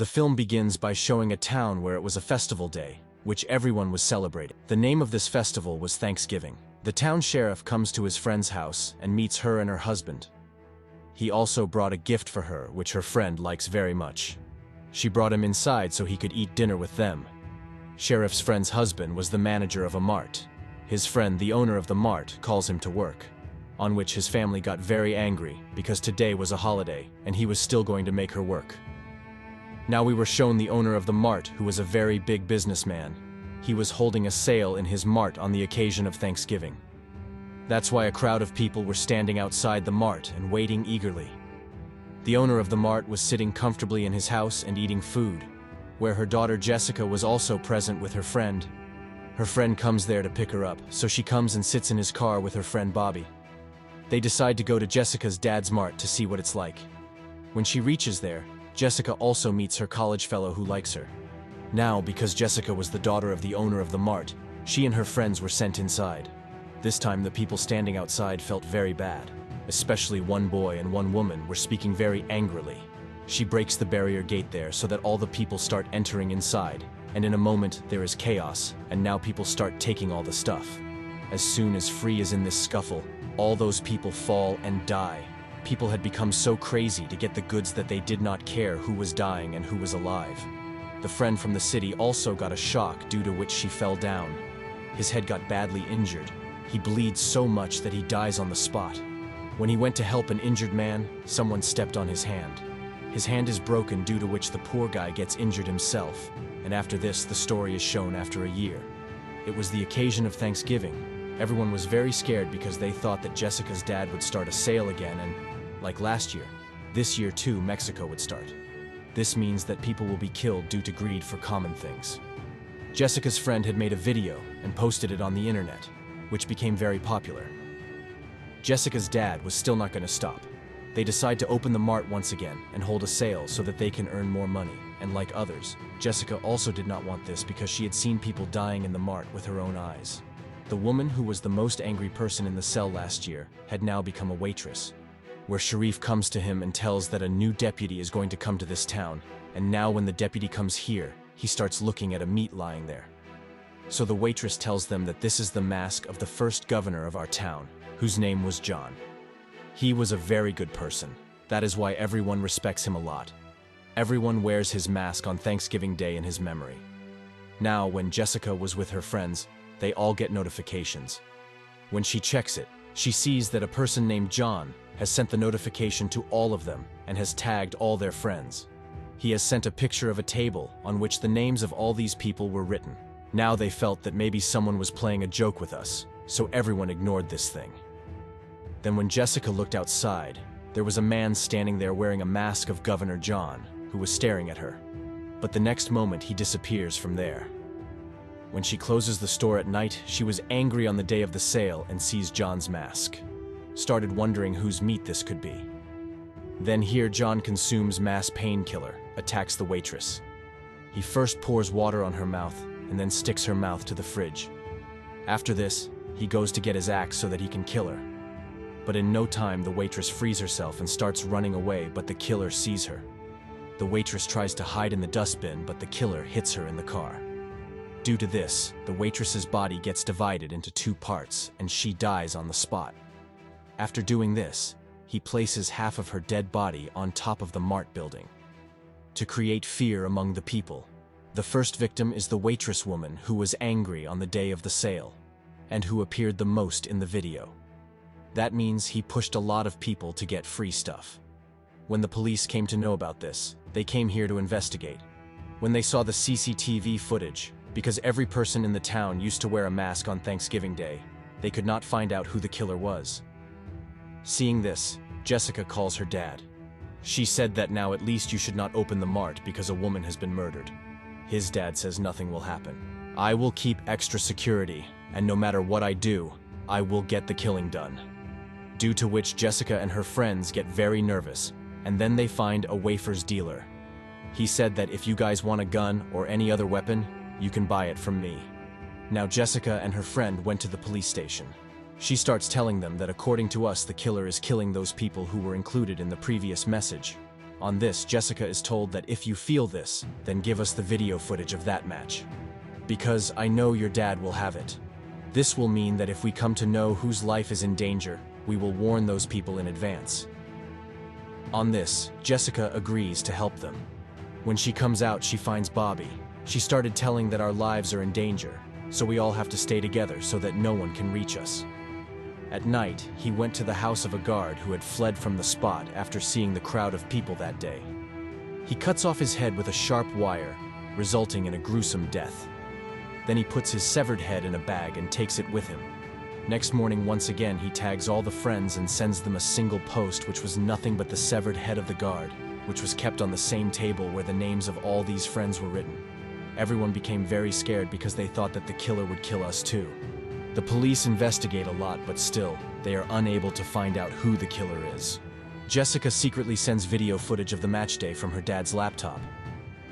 The film begins by showing a town where it was a festival day, which everyone was celebrating. The name of this festival was Thanksgiving. The town sheriff comes to his friend's house and meets her and her husband. He also brought a gift for her, which her friend likes very much. She brought him inside so he could eat dinner with them. Sheriff's friend's husband was the manager of a mart. His friend, the owner of the mart, calls him to work, on which his family got very angry because today was a holiday and he was still going to make her work. Now we were shown the owner of the mart, who was a very big businessman. He was holding a sale in his mart on the occasion of Thanksgiving. That's why a crowd of people were standing outside the mart and waiting eagerly. The owner of the mart was sitting comfortably in his house and eating food, where her daughter Jessica was also present with her friend. Her friend comes there to pick her up, so she comes and sits in his car with her friend Bobby. They decide to go to Jessica's dad's mart to see what it's like. When she reaches there, Jessica also meets her college fellow who likes her. Now, because Jessica was the daughter of the owner of the mart, she and her friends were sent inside. This time the people standing outside felt very bad. Especially one boy and one woman were speaking very angrily. She breaks the barrier gate there so that all the people start entering inside, and in a moment there is chaos, and now people start taking all the stuff. As soon as Free is in this scuffle, all those people fall and die. People had become so crazy to get the goods that they did not care who was dying and who was alive. The friend from the city also got a shock, due to which she fell down. His head got badly injured. He bleeds so much that he dies on the spot. When he went to help an injured man, someone stepped on his hand. His hand is broken, due to which the poor guy gets injured himself, and after this the story is shown after a year. It was the occasion of Thanksgiving. Everyone was very scared because they thought that Jessica's dad would start a sale again and, like last year, this year too Mexico would start. This means that people will be killed due to greed for common things. Jessica's friend had made a video and posted it on the internet, which became very popular. Jessica's dad was still not going to stop. They decide to open the mart once again and hold a sale so that they can earn more money, and like others, Jessica also did not want this because she had seen people dying in the mart with her own eyes. The woman who was the most angry person in the cell last year had now become a waitress, where Sharif comes to him and tells that a new deputy is going to come to this town, and now when the deputy comes here, he starts looking at a meat lying there. So the waitress tells them that this is the mask of the first governor of our town, whose name was John. He was a very good person. That is why everyone respects him a lot. Everyone wears his mask on Thanksgiving Day in his memory. Now, when Jessica was with her friends, they all get notifications. When she checks it, she sees that a person named John has sent the notification to all of them and has tagged all their friends. He has sent a picture of a table on which the names of all these people were written. Now they felt that maybe someone was playing a joke with us, so everyone ignored this thing. Then when Jessica looked outside, there was a man standing there wearing a mask of Governor John, who was staring at her. But the next moment he disappears from there. When she closes the store at night, she was angry on the day of the sale and sees John's mask. Started wondering whose meat this could be. Then here John consumes mass painkiller, attacks the waitress. He first pours water on her mouth and then sticks her mouth to the fridge. After this, he goes to get his axe so that he can kill her. But in no time the waitress frees herself and starts running away, but the killer sees her. The waitress tries to hide in the dustbin, but the killer hits her in the car. Due to this, the waitress's body gets divided into 2 parts and she dies on the spot. After doing this, he places half of her dead body on top of the mart building to create fear among the people. The first victim is the waitress woman who was angry on the day of the sale and who appeared the most in the video. That means he pushed a lot of people to get free stuff. When the police came to know about this, they came here to investigate. When they saw the CCTV footage, because every person in the town used to wear a mask on Thanksgiving Day, they could not find out who the killer was. Seeing this, Jessica calls her dad. She said that now at least you should not open the mart because a woman has been murdered. His dad says nothing will happen. I will keep extra security, and no matter what I do, I will get the killing done. Due to which Jessica and her friends get very nervous, and then they find a wafers dealer. He said that if you guys want a gun or any other weapon, you can buy it from me. Now Jessica and her friend went to the police station. She starts telling them that according to us the killer is killing those people who were included in the previous message. On this, Jessica is told that if you feel this, then give us the video footage of that match. Because I know your dad will have it. This will mean that if we come to know whose life is in danger, we will warn those people in advance. On this, Jessica agrees to help them. When she comes out, she finds Bobby. She started telling that our lives are in danger, so we all have to stay together so that no one can reach us. At night, he went to the house of a guard who had fled from the spot after seeing the crowd of people that day. He cuts off his head with a sharp wire, resulting in a gruesome death. Then he puts his severed head in a bag and takes it with him. Next morning, once again, he tags all the friends and sends them a single post which was nothing but the severed head of the guard, which was kept on the same table where the names of all these friends were written. Everyone became very scared because they thought that the killer would kill us too. The police investigate a lot, but still, they are unable to find out who the killer is. Jessica secretly sends video footage of the match day from her dad's laptop.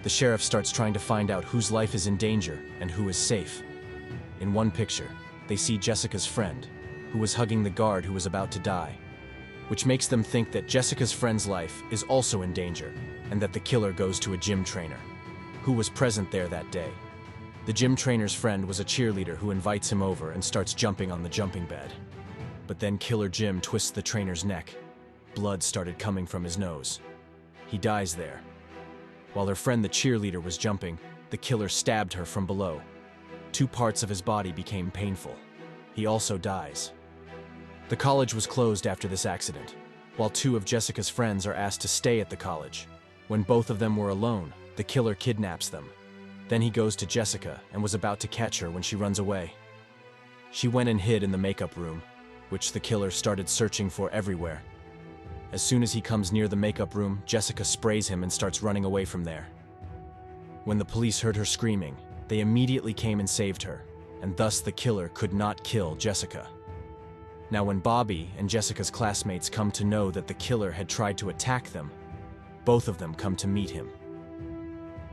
The sheriff starts trying to find out whose life is in danger and who is safe. In one picture, they see Jessica's friend, who was hugging the guard who was about to die, which makes them think that Jessica's friend's life is also in danger and that the killer goes to a gym trainer, who was present there that day. The gym trainer's friend was a cheerleader who invites him over and starts jumping on the jumping bed. But then Killer Jim twists the trainer's neck. Blood started coming from his nose. He dies there. While her friend the cheerleader was jumping, the killer stabbed her from below. 2 parts of his body became painful. He also dies. The college was closed after this accident, while 2 of Jessica's friends are asked to stay at the college. When both of them were alone, the killer kidnaps them. Then he goes to Jessica and was about to catch her when she runs away. She went and hid in the makeup room, which the killer started searching for everywhere. As soon as he comes near the makeup room, Jessica sprays him and starts running away from there. When the police heard her screaming, they immediately came and saved her, and thus the killer could not kill Jessica. Now when Bobby and Jessica's classmates come to know that the killer had tried to attack them, both of them come to meet him.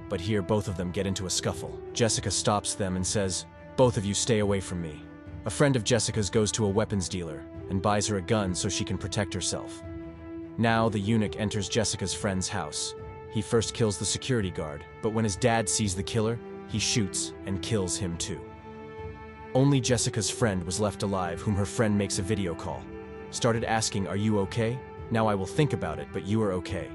But here both of them get into a scuffle. Jessica stops them and says, "Both of you stay away from me." A friend of Jessica's goes to a weapons dealer and buys her a gun so she can protect herself. Now the eunuch enters Jessica's friend's house. He first kills the security guard, but when his dad sees the killer, he shoots and kills him too. Only Jessica's friend was left alive, whom her friend makes a video call. Started asking, "Are you okay? Now I will think about it, but you are okay."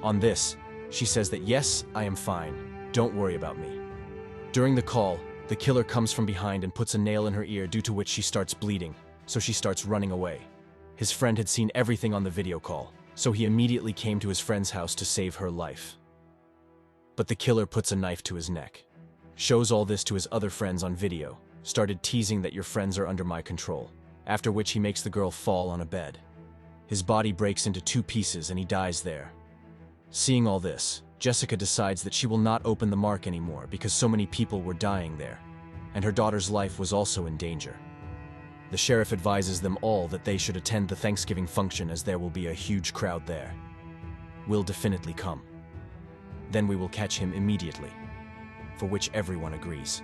On this, she says that yes, I am fine. Don't worry about me. During the call, the killer comes from behind and puts a nail in her ear, due to which she starts bleeding, so she starts running away. His friend had seen everything on the video call, so he immediately came to his friend's house to save her life. But the killer puts a knife to his neck, shows all this to his other friends on video, started teasing that your friends are under my control, after which he makes the girl fall on a bed. His body breaks into 2 pieces and he dies there. Seeing all this, Jessica decides that she will not open the mark anymore because so many people were dying there, and her daughter's life was also in danger. The sheriff advises them all that they should attend the Thanksgiving function, as there will be a huge crowd there. Will definitely come. Then we will catch him immediately, for which everyone agrees.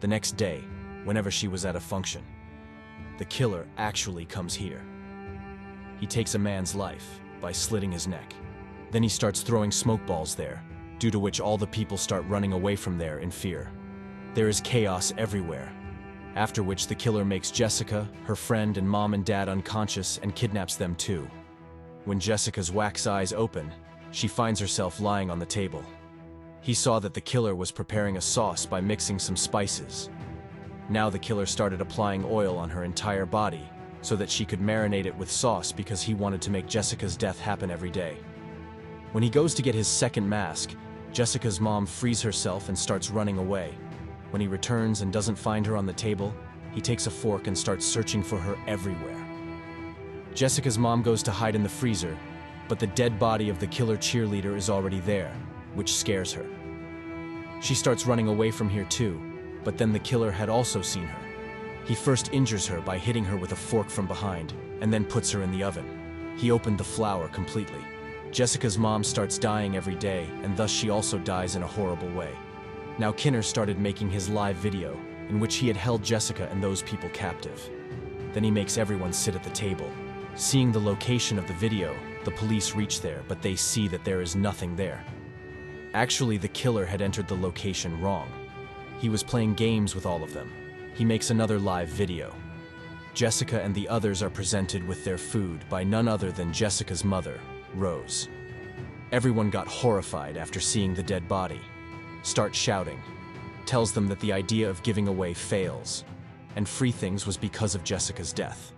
The next day, whenever she was at a function, the killer actually comes here. He takes a man's life by slitting his neck. Then he starts throwing smoke balls there, due to which all the people start running away from there in fear. There is chaos everywhere. After which the killer makes Jessica, her friend, and mom and dad unconscious and kidnaps them too. When Jessica's wax eyes open, she finds herself lying on the table. He saw that the killer was preparing a sauce by mixing some spices. Now the killer started applying oil on her entire body so that she could marinate it with sauce, because he wanted to make Jessica's death happen every day. When he goes to get his second mask, Jessica's mom frees herself and starts running away. When he returns and doesn't find her on the table, he takes a fork and starts searching for her everywhere. Jessica's mom goes to hide in the freezer, but the dead body of the killer cheerleader is already there, which scares her. She starts running away from here too, but then the killer had also seen her. He first injures her by hitting her with a fork from behind, and then puts her in the oven. He opened the flour completely. Jessica's mom starts dying every day, and thus she also dies in a horrible way. Now Kinner started making his live video, in which he had held Jessica and those people captive. Then he makes everyone sit at the table. Seeing the location of the video, The police reach there, but they see that there is nothing there. Actually, the killer had entered the location wrong. He was playing games with all of them. He makes another live video. Jessica and the others are presented with their food by none other than Jessica's mother, Rose. Everyone got horrified after seeing the dead body. Starts shouting. Tells them that the idea of giving away fails, and free things was because of Jessica's death.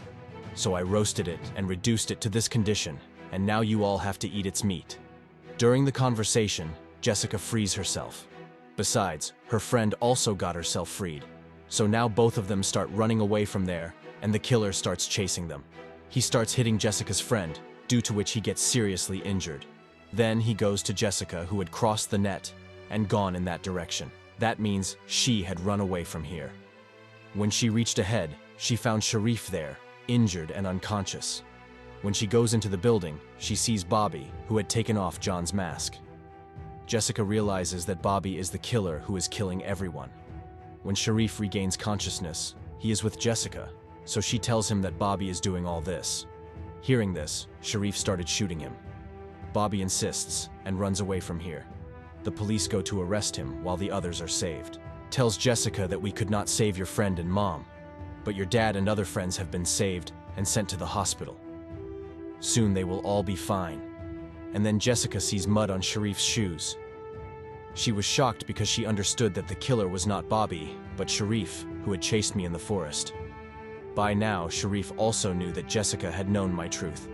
So I roasted it and reduced it to this condition, and now you all have to eat its meat. During the conversation, Jessica frees herself. Besides, her friend also got herself freed. So now both of them start running away from there, and the killer starts chasing them. He starts hitting Jessica's friend, due to which he gets seriously injured. Then he goes to Jessica, who had crossed the net and gone in that direction. That means she had run away from here. When she reached ahead, she found Sharif there, injured and unconscious. When she goes into the building, she sees Bobby, who had taken off John's mask. Jessica realizes that Bobby is the killer who is killing everyone. When Sharif regains consciousness, he is with Jessica, so she tells him that Bobby is doing all this. Hearing this, Sharif started shooting him. Bobby insists and runs away from here. The police go to arrest him while the others are saved. Tells Jessica that we could not save your friend and mom, but your dad and other friends have been saved and sent to the hospital. Soon they will all be fine. And then Jessica sees mud on Sharif's shoes. She was shocked because she understood that the killer was not Bobby, but Sharif, who had chased me in the forest. By now, Sharif also knew that Jessica had known my truth.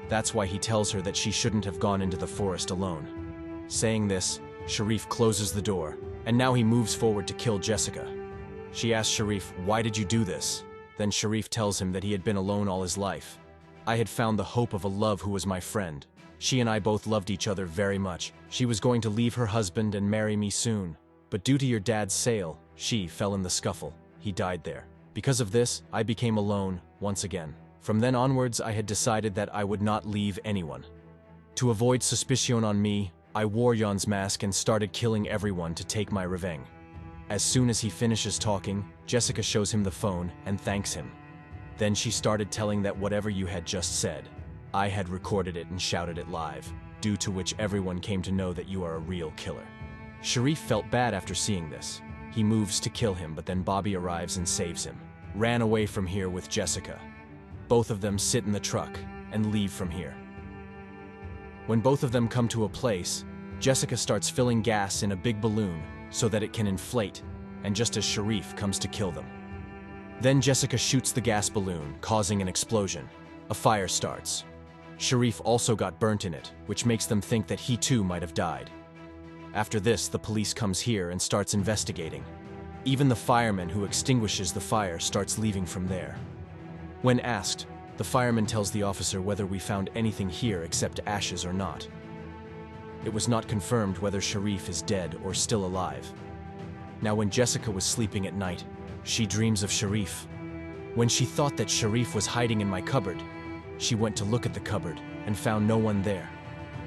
That's why he tells her that she shouldn't have gone into the forest alone. Saying this, Sharif closes the door, and now he moves forward to kill Jessica. She asks Sharif, "Why did you do this?" Then Sharif tells him that he had been alone all his life. I had found the hope of a love who was my friend. She and I both loved each other very much. She was going to leave her husband and marry me soon. But due to your dad's sale, she fell in the scuffle. He died there. Because of this, I became alone once again. From then onwards, I had decided that I would not leave anyone. To avoid suspicion on me, I wore Jan's mask and started killing everyone to take my revenge. As soon as he finishes talking, Jessica shows him the phone and thanks him. Then she started telling that whatever you had just said, I had recorded it and shouted it live, due to which everyone came to know that you are a real killer. Sharif felt bad after seeing this. He moves to kill him, but then Bobby arrives and saves him. Ran away from here with Jessica. Both of them sit in the truck and leave from here. When both of them come to a place, Jessica starts filling gas in a big balloon so that it can inflate, and just as Sharif comes to kill them. Then Jessica shoots the gas balloon, causing an explosion. A fire starts. Sharif also got burnt in it, which makes them think that he too might have died. After this, the police comes here and starts investigating. Even the fireman who extinguishes the fire starts leaving from there. When asked, the fireman tells the officer whether we found anything here except ashes or not. It was not confirmed whether Sharif is dead or still alive. Now when Jessica was sleeping at night, she dreams of Sharif. When she thought that Sharif was hiding in my cupboard, she went to look at the cupboard and found no one there.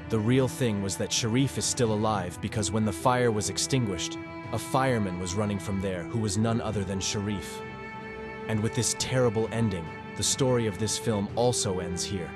The real thing was that Sharif is still alive because when the fire was extinguished, a fireman was running from there who was none other than Sharif. And with this terrible ending, the story of this film also ends here.